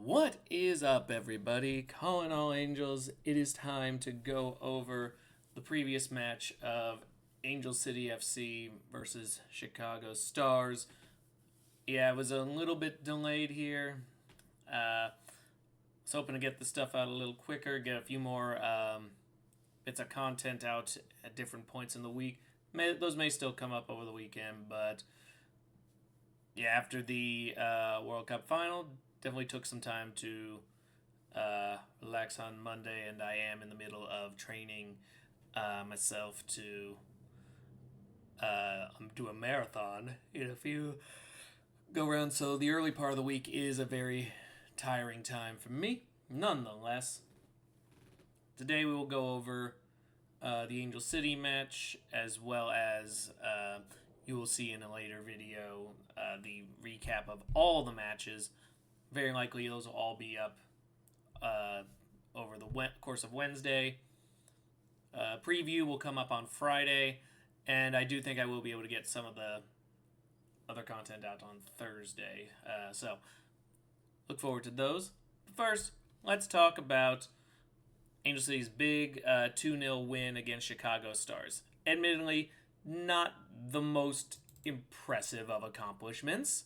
What is up, everybody? Calling all angels. It is time to go over the previous match of Angel City FC versus Chicago Stars. Yeah, it was a little bit delayed here. Was hoping to get the stuff out a little quicker, get a few more bits of content out at different points in the week. Those may still come up over the weekend, but yeah, after the World Cup final, definitely took some time to relax on Monday, and I am in the middle of training myself to do a marathon in a few go rounds. So the early part of the week is a very tiring time for me. Nonetheless, today we will go over the Angel City match, as well as you will see in a later video the recap of all the matches. Very likely those will all be up over the course of Wednesday. Preview will come up on Friday, and I do think I will be able to get some of the other content out on Thursday. So look forward to those. But first, let's talk about Angel City's big 2-0 win against Chicago Stars. Admittedly, not the most impressive of accomplishments.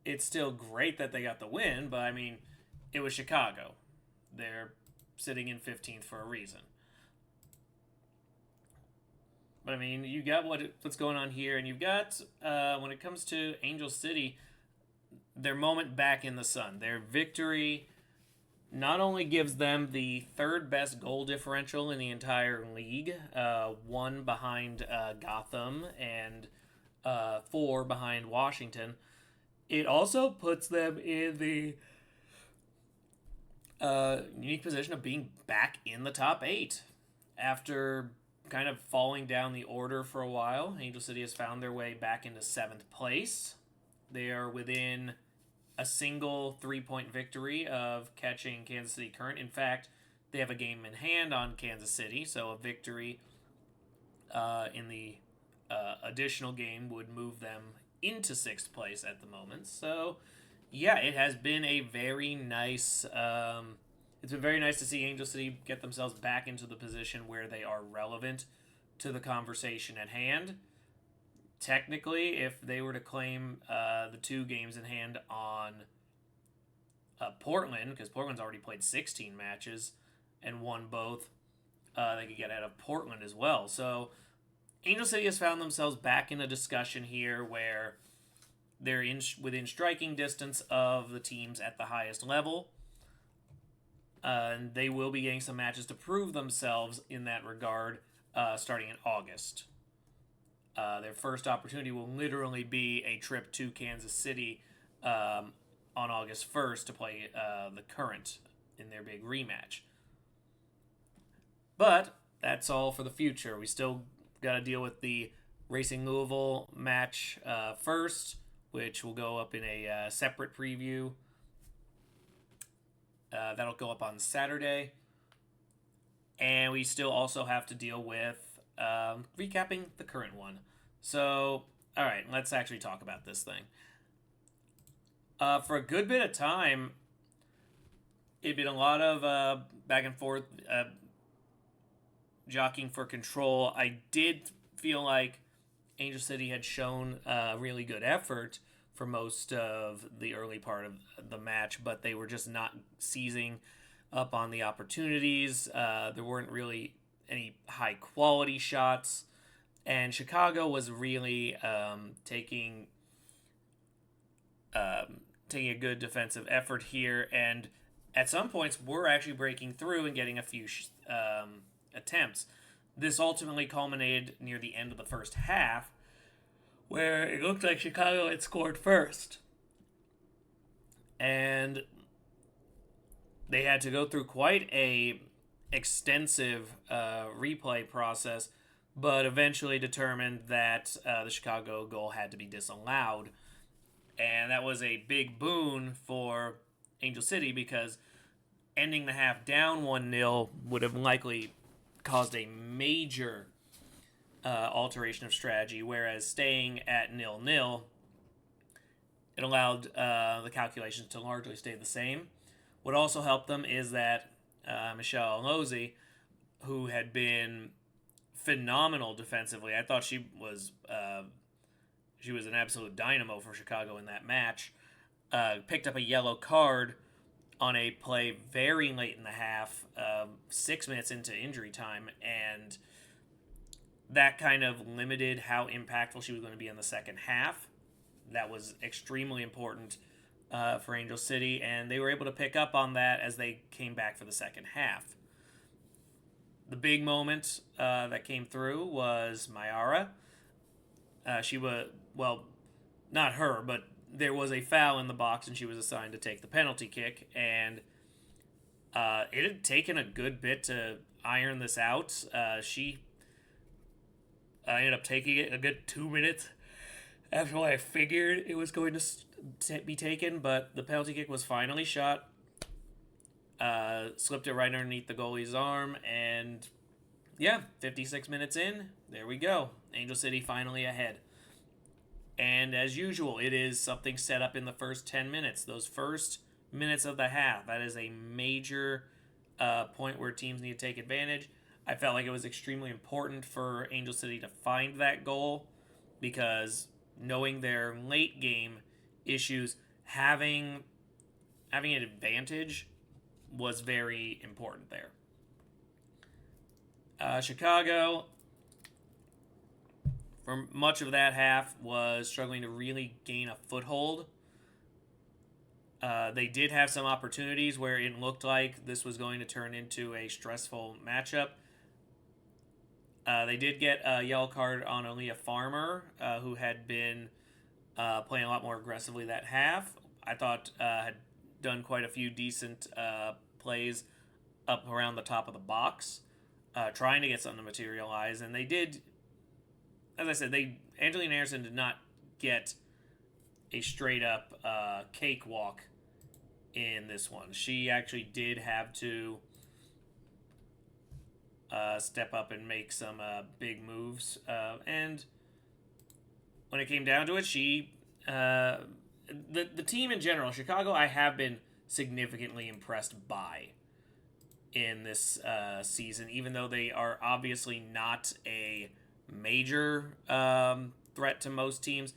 It's still great that they got the win, but I mean, it was Chicago. They're sitting in 15th for a reason. But I mean, you got what's going on here, and you've got when it comes to Angel City, their moment back in the sun. Their victory not only gives them the third best goal differential in the entire league, one behind Gotham and four behind Washington. It also puts them in the unique position of being back in the top 8. After kind of falling down the order for a while, Angel City has found their way back into 7th place. They are within a single 3-point victory of catching Kansas City Current. In fact, they have a game in hand on Kansas City, so a victory in the additional game would move them into 6th place at the moment. So, yeah, it has been a very nice. It's been very nice to see Angel City get themselves back into the position where they are relevant to the conversation at hand. Technically, if they were to claim the 2 games in hand on Portland, because Portland's already played 16 matches and won both, they could get out of Portland as well. So Angel City has found themselves back in a discussion here where they're within striking distance of the teams at the highest level. And they will be getting some matches to prove themselves in that regard starting in August. Their first opportunity will literally be a trip to Kansas City on August 1st to play the Current in their big rematch. But that's all for the future. We still got to deal with the Racing Louisville match first, which will go up in a separate preview. That'll go up on Saturday. And we still also have to deal with recapping the current one. So, all right, let's actually talk about this thing. For a good bit of time, it'd been a lot of back and forth, jockeying for control. I did feel like Angel City had shown really good effort for most of the early part of the match, but they were just not seizing up on the opportunities. There weren't really any high quality shots, and Chicago was really taking a good defensive effort here, and at some points we're actually breaking through and getting a few attempts. This ultimately culminated near the end of the first half, where it looked like Chicago had scored first. And they had to go through quite a extensive replay process, but eventually determined that the Chicago goal had to be disallowed. And that was a big boon for Angel City because ending the half down 1-0 would have likely caused a major alteration of strategy, whereas staying at 0-0 it allowed the calculations to largely stay the same. What also helped them is that Michelle Alozzi, who had been phenomenal defensively, I thought she was an absolute dynamo for Chicago in that match. Picked up a yellow card on a play very late in the half, 6 minutes into injury time, and that kind of limited how impactful she was going to be in the second half. That was extremely important for Angel City, and they were able to pick up on that as they came back for the second half. The big moment that came through was Mayara. She was, well, not her, but there was a foul in the box, and she was assigned to take the penalty kick, and it had taken a good bit to iron this out. She ended up taking it a good 2 minutes after I figured it was going to be taken, but the penalty kick was finally shot. Slipped it right underneath the goalie's arm, and yeah, 56 minutes in, there we go. Angel City finally ahead. And as usual, it is something set up in the first 10 minutes. Those first minutes of the half, that is a major point where teams need to take advantage. I felt like it was extremely important for Angel City to find that goal because knowing their late game issues, having an advantage was very important there. Chicago, for much of that half, was struggling to really gain a foothold. They did have some opportunities where it looked like this was going to turn into a stressful matchup. They did get a yellow card on Aaliyah Farmer, who had been playing a lot more aggressively that half. I thought had done quite a few decent plays up around the top of the box, trying to get something to materialize, and they did. As I said, Angelina Anderson did not get a straight up cakewalk in this one. She actually did have to step up and make some big moves, and when it came down to it, the team in general, Chicago, I have been significantly impressed by in this season, even though they are obviously not a major threat to most teams.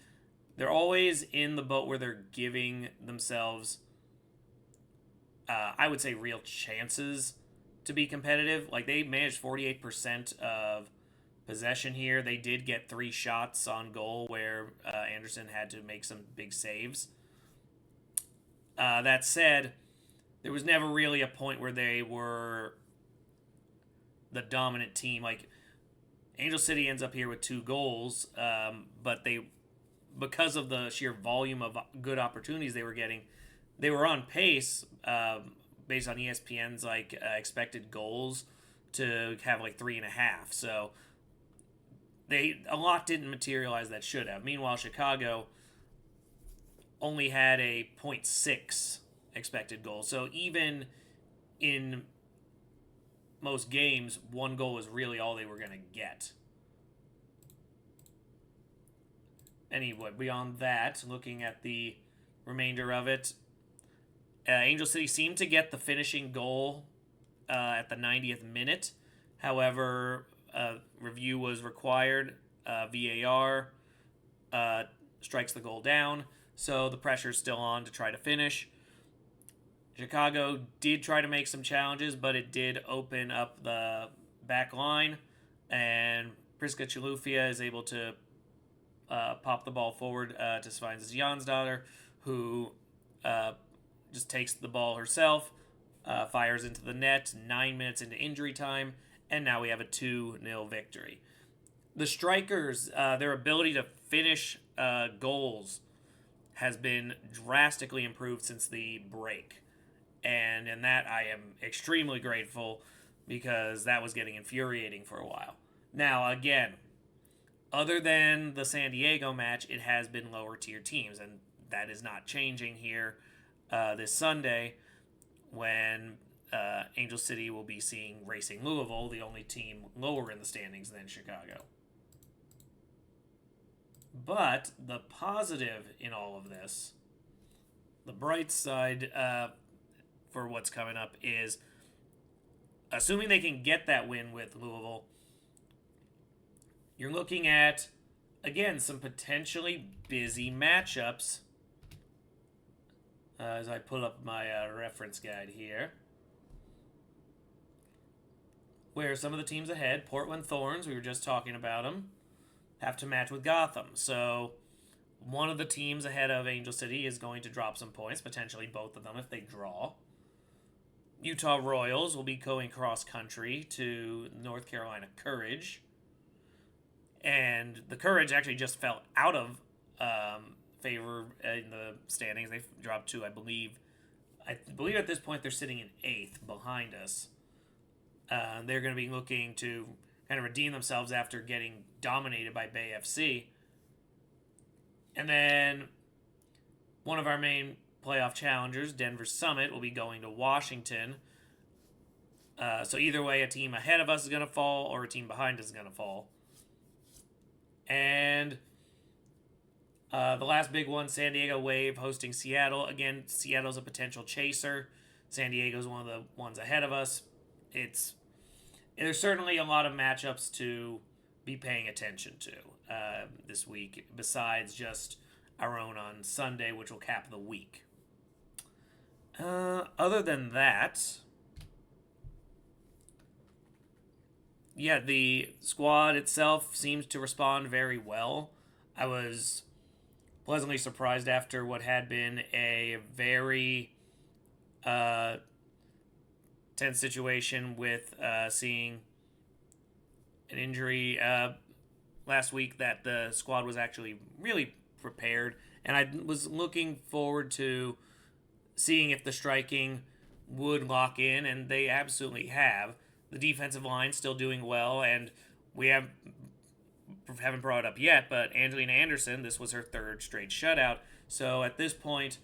They're always in the boat where they're giving themselves, I would say, real chances to be competitive. Like, they managed 48% of possession here. They did get 3 shots on goal where Anderson had to make some big saves. That said, there was never really a point where they were the dominant team. Like, Angel City ends up here with 2 goals, but because of the sheer volume of good opportunities they were getting, they were on pace, based on ESPN's expected goals, to have 3.5. So a lot didn't materialize that should have. Meanwhile, Chicago only had a 0.6 expected goal. So even in most games, 1 goal is really all they were going to get. Anyway, beyond that, looking at the remainder of it, Angel City seemed to get the finishing goal at the 90th minute. However, review was required. VAR strikes the goal down, so the pressure's still on to try to finish. Chicago did try to make some challenges, but it did open up the back line, and Priska Chilufya is able to pop the ball forward to Svines Jansdottir, who just takes the ball herself, fires into the net, 9 minutes into injury time, and now we have a 2-0 victory. The strikers, their ability to finish goals has been drastically improved since the break. And in that, I am extremely grateful because that was getting infuriating for a while. Now, again, other than the San Diego match, it has been lower tier teams, and that is not changing here this Sunday when Angel City will be seeing Racing Louisville, the only team lower in the standings than Chicago. But the positive in all of this The bright side for what's coming up is, assuming they can get that win with Louisville, you're looking at, again, some potentially busy matchups. As I pull up my reference guide here, where some of the teams ahead, Portland Thorns, we were just talking about them, have to match with Gotham. So one of the teams ahead of Angel City is going to drop some points, potentially both of them if they draw. Utah Royals will be going cross country to North Carolina Courage. And the Courage actually just fell out of favor in the standings. They dropped to, I believe at this point they're sitting in 8th behind us. They're going to be looking to kind of redeem themselves after getting dominated by Bay FC. And then one of our main playoff challengers, Denver Summit, will be going to Washington. So either way, a team ahead of us is going to fall or a team behind us is going to fall. And the last big one, San Diego Wave hosting Seattle. Again, Seattle's a potential chaser. San Diego's one of the ones ahead of us. There's certainly a lot of matchups to be paying attention to this week, besides just our own on Sunday, which will cap the week. Other than that, yeah, the squad itself seems to respond very well. I was pleasantly surprised after what had been a very tense situation with seeing an injury last week that the squad was actually really prepared, and I was looking forward to seeing if the striking would lock in, and they absolutely have. The defensive line still doing well, and we haven't brought it up yet, but Angelina Anderson, this was her 3rd straight shutout. So at this point,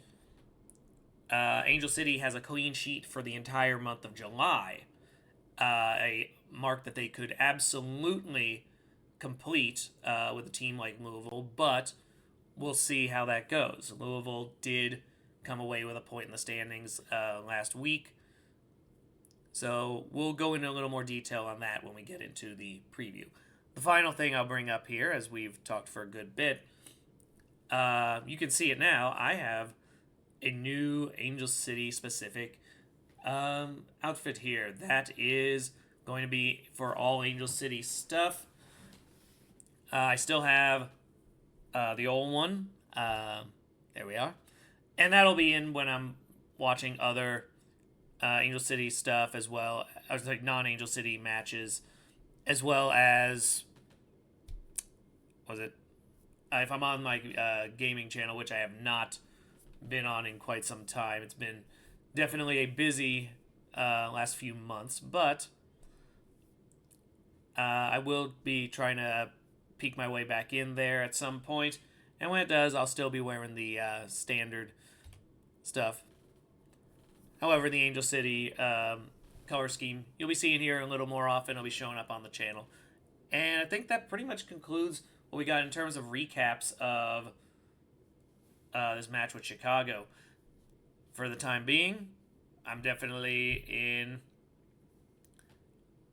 Angel City has a clean sheet for the entire month of July, a mark that they could absolutely complete with a team like Louisville, but we'll see how that goes. Louisville did come away with a point in the standings last week, so we'll go into a little more detail on that when we get into the preview. The final thing I'll bring up here, as we've talked for a good bit, you can see it now, I have a new Angel City specific outfit here. That is going to be for all Angel City stuff. I still have the old one. There we are. And that'll be in when I'm watching other Angel City stuff as well. I was like non-Angel City matches, as well as if I'm on my gaming channel, which I have not been on in quite some time. It's been definitely a busy last few months, but I will be trying to peek my way back in there at some point, and when it does, I'll still be wearing the standard stuff. However, the Angel City color scheme you'll be seeing here a little more often. It'll be showing up on the channel, and I think that pretty much concludes what we got in terms of recaps of this match with Chicago. For the time being, I'm definitely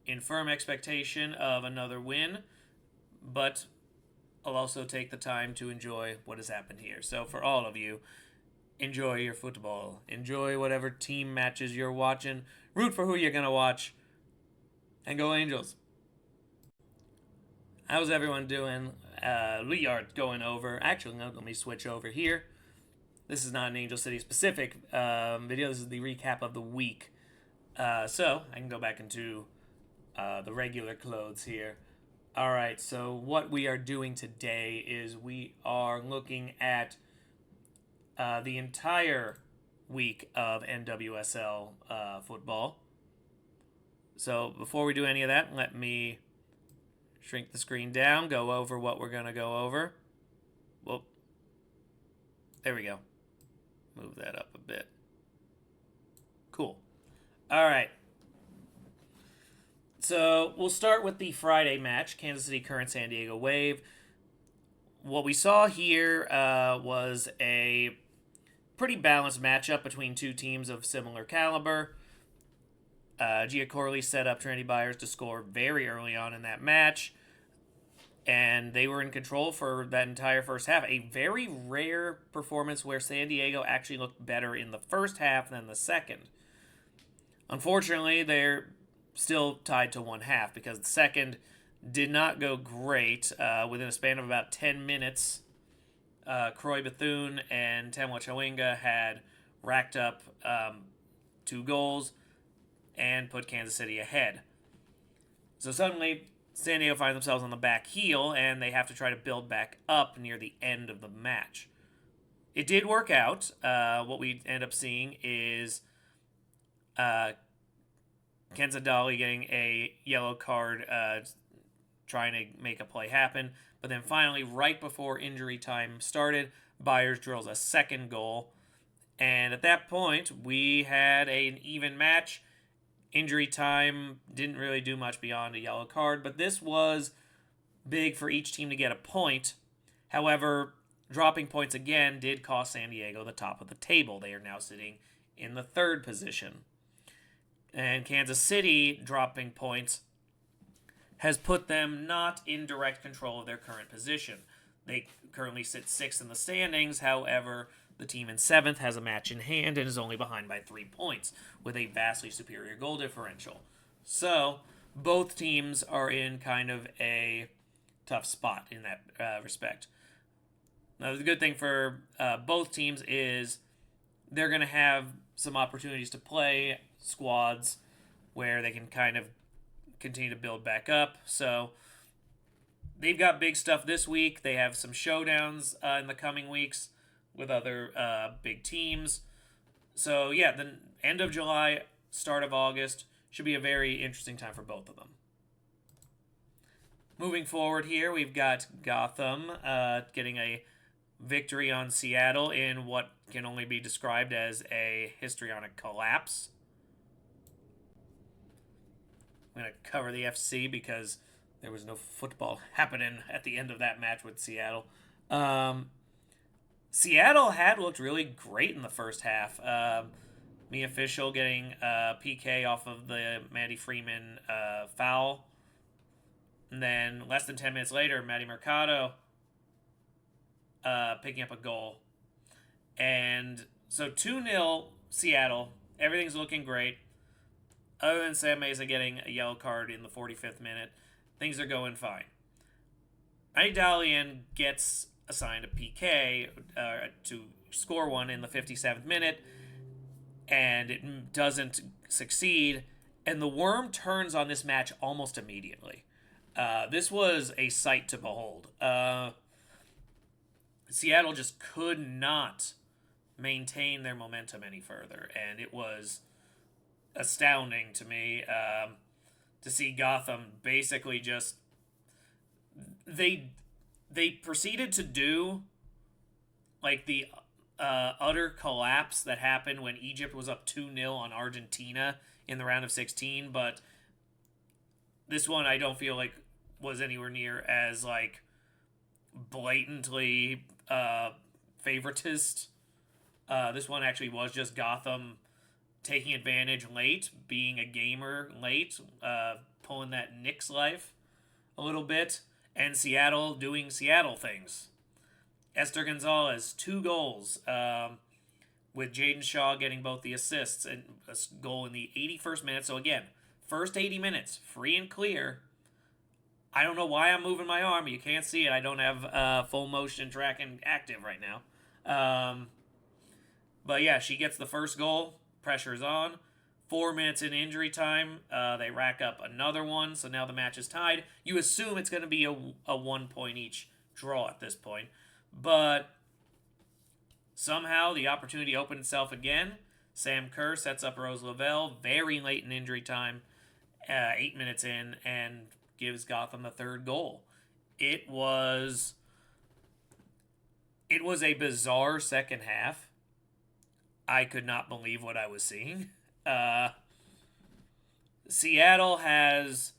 in firm expectation of another win, but I'll also take the time to enjoy what has happened here. So for all of you, enjoy your football. Enjoy whatever team matches you're watching. Root for who you're going to watch. And go Angels. How's everyone doing? We are going over. Actually, no, let me switch over here. This is not an Angel City specific video. This is the recap of the week. So I can go back into the regular clothes here. All right, so what we are doing today is we are looking at the entire week of NWSL football. So before we do any of that, let me shrink the screen down, go over what we're going to go over. Whoop. There we go. Move that up a bit. Cool. All right. So we'll start with the Friday match, Kansas City Current San Diego Wave. What we saw here was a pretty balanced matchup between two teams of similar caliber. Gia Corley set up Trinity Byers to score very early on in that match, and they were in control for that entire first half. A very rare performance where San Diego actually looked better in the first half than the second. Unfortunately, they're still tied to one half because the second did not go great. Within a span of about 10 minutes, Croy Bethune and Temwa Chawinga had racked up 2 goals and put Kansas City ahead. So suddenly, San Diego find themselves on the back heel, and they have to try to build back up near the end of the match. It did work out. What we end up seeing is Kenza Dali getting a yellow card, trying to make a play happen. But then finally, right before injury time started, Byers drills a second goal. And at that point, we had an even match. Injury time didn't really do much beyond a yellow card, but this was big for each team to get a point. However, dropping points again did cost San Diego the top of the table. They are now sitting in the 3rd position. And Kansas City dropping points has put them not in direct control of their current position. They currently sit 6th in the standings. However, the team in 7th has a match in hand and is only behind by 3 points, with a vastly superior goal differential. So, both teams are in kind of a tough spot in that respect. Now, the good thing for both teams is they're going to have some opportunities to play squads where they can kind of continue to build back up. So, they've got big stuff this week. They have some showdowns in the coming weeks with other big teams. So, yeah, the end of July, start of August should be a very interesting time for both of them. Moving forward here, we've got Gotham getting a victory on Seattle in what can only be described as a histrionic collapse. I'm going to cover the FC because there was no football happening at the end of that match with Seattle. Seattle had looked really great in the first half. Mia Fischel getting PK off of the Maddie Freeman foul. And then less than 10 minutes later, Maddie Mercado picking up a goal. And so 2-0 Seattle. Everything's looking great. Other than Sam Meza getting a yellow card in the 45th minute, things are going fine. Maddie Dalian gets assigned a PK to score one in the 57th minute, and it doesn't succeed, and the Worm turns on this match almost immediately. This was a sight to behold. Seattle just could not maintain their momentum any further, and it was astounding to me to see Gotham basically just... They proceeded to do like the utter collapse that happened when Egypt was up 2-0 on Argentina in the round of 16, but this one I don't feel like was anywhere near as like blatantly favoritist. This one actually was just Gotham taking advantage late, being a gamer late, pulling that Knicks life a little bit, and Seattle doing Seattle things. Esther Gonzalez, 2 goals, with Jaden Shaw getting both the assists and a goal in the 81st minute. So again, first 80 minutes, free and clear. I don't know why I'm moving my arm. You can't see it. I don't have full motion tracking active right now. But yeah, she gets the first goal. Pressure's on. 4 minutes in injury time. They rack up another one, so now the match is tied. You assume it's going to be a 1 point each draw at this point. But somehow the opportunity opened itself again. Sam Kerr sets up Rose Lavelle very late in injury time, 8 minutes in, and gives Gotham the 3rd goal. It was a bizarre second half. I could not believe what I was seeing. Seattle has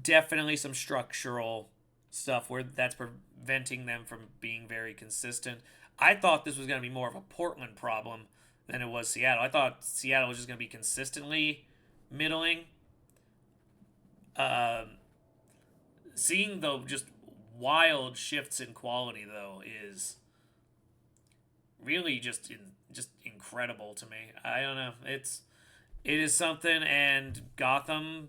definitely some structural stuff where that's preventing them from being very consistent. I thought this was going to be more of a Portland problem than it was Seattle. I thought Seattle was just going to be consistently middling. Uh, Seeing the just wild shifts in quality though is really just incredible to me. I don't know. It is something, and Gotham,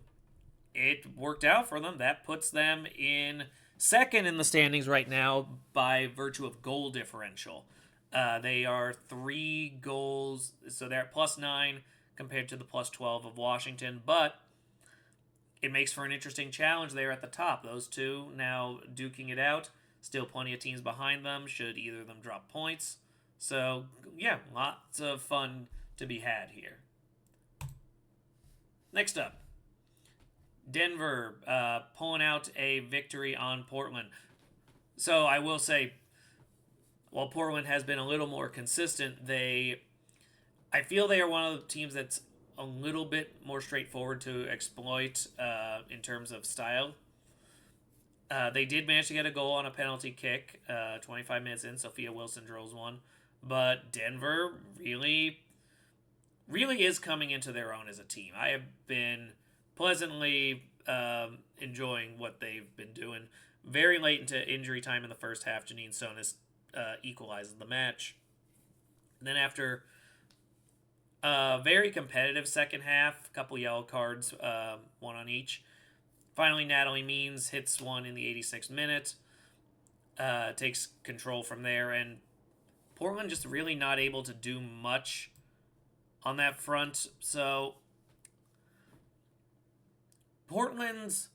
it worked out for them. That puts them in second in the standings right now by virtue of goal differential. They are 3 goals, so they're at +9 compared to the +12 of Washington, but it makes for an interesting challenge there at the top. Those two now duking it out. Still plenty of teams behind them, should either of them drop points. So, yeah, lots of fun to be had here. Next up, Denver pulling out a victory on Portland. So I will say, while Portland has been a little more consistent, I feel they are one of the teams that's a little bit more straightforward to exploit in terms of style. They did manage to get a goal on a penalty kick 25 minutes in. Sophia Wilson drills one. But Denver really is coming into their own as a team. I have been pleasantly enjoying what they've been doing. Very late into injury time in the first half, Janine Sonis equalizes the match. And then after a very competitive second half, a couple yellow cards, one on each. Finally, Natalie Means hits one in the 86th minute, takes control from there, and Portland just really not able to do much on that front. So Portland's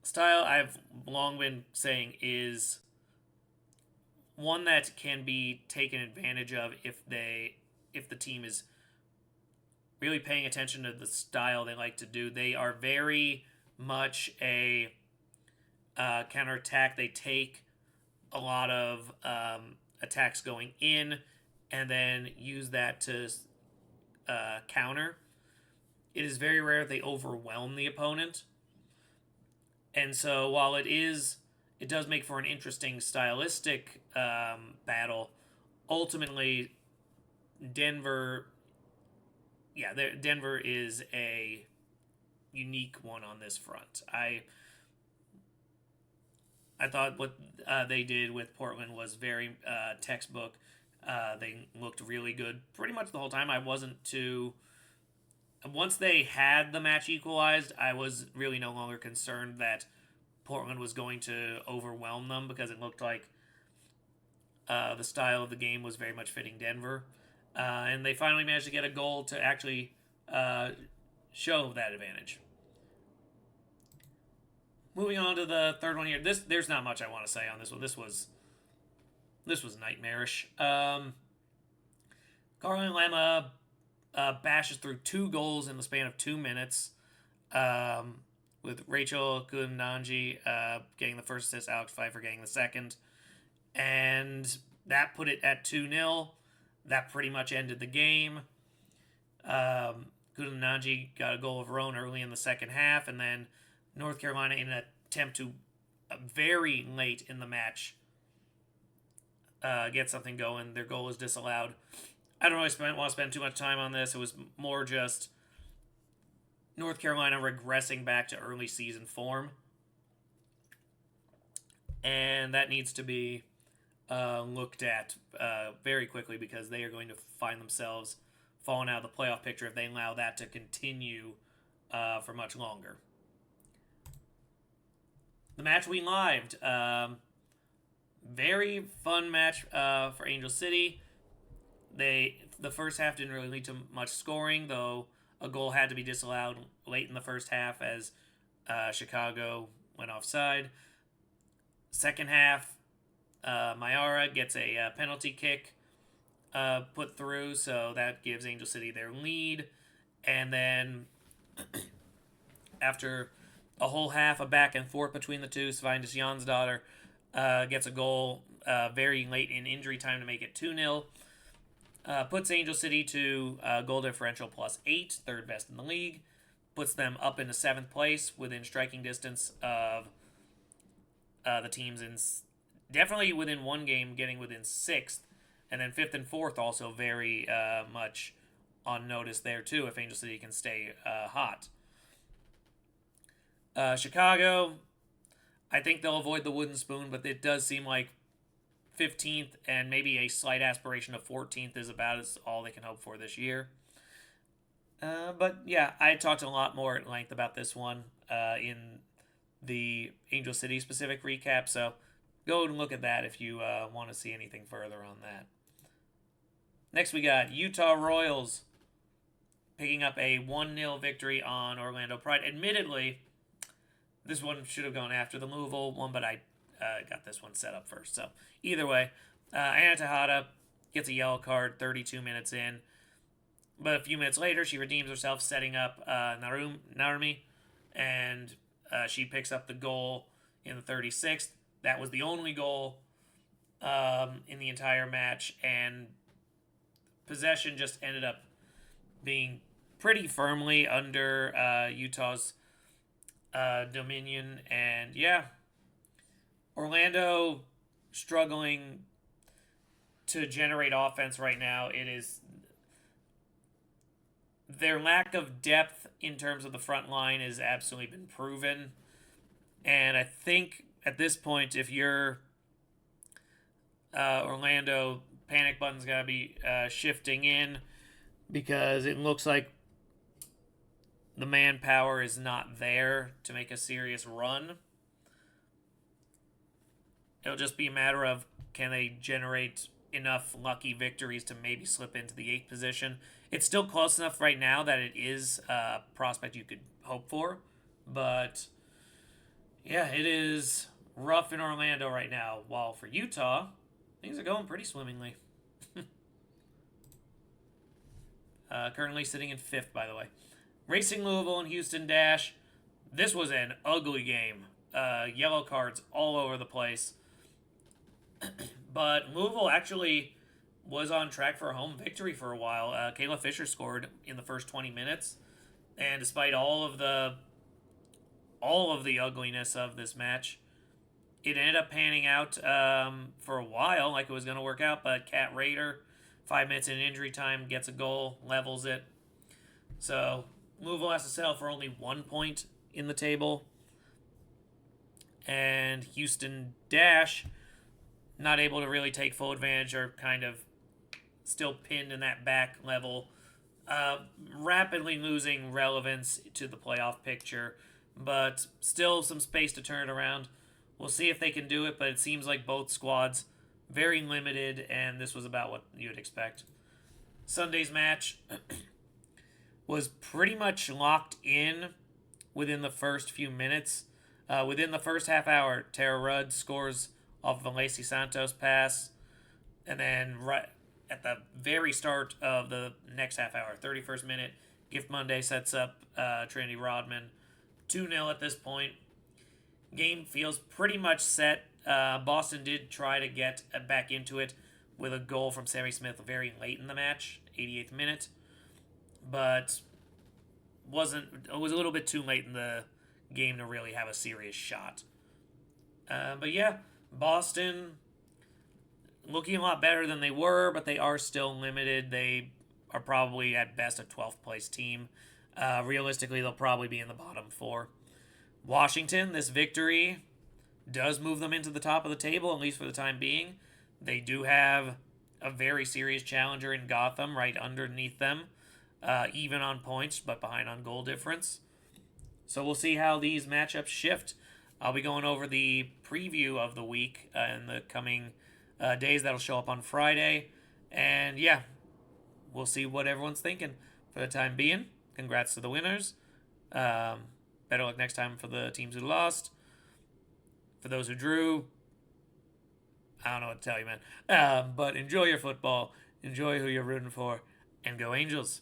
style, I've long been saying, is one that can be taken advantage of if the team is really paying attention to the style they like to do. They are very much a counterattack. They take a lot of attacks going in and then use that to counter. It is very rare they overwhelm the opponent. And so while it does make for an interesting stylistic battle, ultimately Denver is a unique one on this front. I thought what they did with Portland was very textbook. They looked really good pretty much the whole time. Once they had the match equalized, I was really no longer concerned that Portland was going to overwhelm them, because it looked like the style of the game was very much fitting Denver. And they finally managed to get a goal to actually show that advantage. Moving on to the third one here. There's not much I want to say on this one. This was nightmarish. Caroline Lemma bashes through 2 goals in the span of 2 minutes, with Rachel Kundanji getting the first assist, Alex Pfeiffer getting the second. And that put it at 2-0. That pretty much ended the game. Kundanji got a goal of her own early in the second half, and then North Carolina, in an attempt to very late in the match get something going, their goal was disallowed. I don't really want to spend too much time on this. It was more just North Carolina regressing back to early season form. And that needs to be looked at very quickly, because they are going to find themselves falling out of the playoff picture if they allow that to continue for much longer. The match we lived. Very fun match for Angel City. The first half didn't really lead to much scoring, though a goal had to be disallowed late in the first half as Chicago went offside. Second half, Mayara gets a penalty kick put through, so that gives Angel City their lead. And then after a whole half of back and forth between the two, Svindis Jansdottir gets a goal very late in injury time to make it 2-0. Puts Angel City to goal differential +8, third best in the league. Puts them up into 7th place within striking distance of the teams, definitely within one game, getting within 6th And then fifth and fourth also very much on notice there too if Angel City can stay hot. Chicago, I think they'll avoid the wooden spoon, but it does seem like 15th and maybe a slight aspiration of 14th is about as all they can hope for this year. But yeah, I talked a lot more at length about this one in the Angel City specific recap, so go and look at that if you want to see anything further on that. Next, we got Utah Royals picking up a 1-0 victory on Orlando Pride. Admittedly, this one should have gone after the Louisville one, but I got this one set up first. So either way, Anna Tejada gets a yellow card 32 minutes in. But a few minutes later, she redeems herself, setting up Narumi, and she picks up the goal in the 36th. That was the only goal in the entire match, and possession just ended up being pretty firmly under Utah's dominion. And yeah, Orlando struggling to generate offense right now. It is their lack of depth in terms of the front line has absolutely been proven. And I think at this point, if you're Orlando, panic button's got to be shifting in, because it looks like the manpower is not there to make a serious run. It'll just be a matter of, can they generate enough lucky victories to maybe slip into the 8th position. It's still close enough right now that it is a prospect you could hope for. But yeah, it is rough in Orlando right now. While for Utah, things are going pretty swimmingly. Currently sitting in 5th, by the way. Racing Louisville and Houston Dash. This was an ugly game. Yellow cards all over the place. But Louisville actually was on track for a home victory for a while. Kayla Fisher scored in the first 20 minutes. And despite all of the ugliness of this match, it ended up panning out for a while like it was going to work out. But Kat Rader, 5 minutes in injury time, gets a goal, levels it. So Louisville has to settle for only 1 point in the table. And Houston Dash not able to really take full advantage, or kind of still pinned in that back level. Rapidly losing relevance to the playoff picture, but still some space to turn it around. We'll see if they can do it, but it seems like both squads very limited, and this was about what you would expect. Sunday's match was pretty much locked in within the first few minutes. Within the first half hour, Tara Rudd scores off of a Lacey Santos pass, and then right at the very start of the next half hour, 31st minute, Gift Monday sets up Trinity Rodman. 2-0 at this point. Game feels pretty much set. Boston did try to get back into it with a goal from Sammy Smith very late in the match, 88th minute, but it was a little bit too late in the game to really have a serious shot. But yeah, Boston looking a lot better than they were, but they are still limited. They are probably at best a 12th place team. Realistically, they'll probably be in the bottom 4. Washington, this victory does move them into the top of the table, at least for the time being. They do have a very serious challenger in Gotham right underneath them, even on points, but behind on goal difference. So we'll see how these matchups shift. I'll be going over the preview of the week in the coming days. That'll show up on Friday. And yeah, we'll see what everyone's thinking. For the time being, congrats to the winners. Better luck next time for the teams who lost. For those who drew, I don't know what to tell you, man. But enjoy your football. Enjoy who you're rooting for. And go Angels.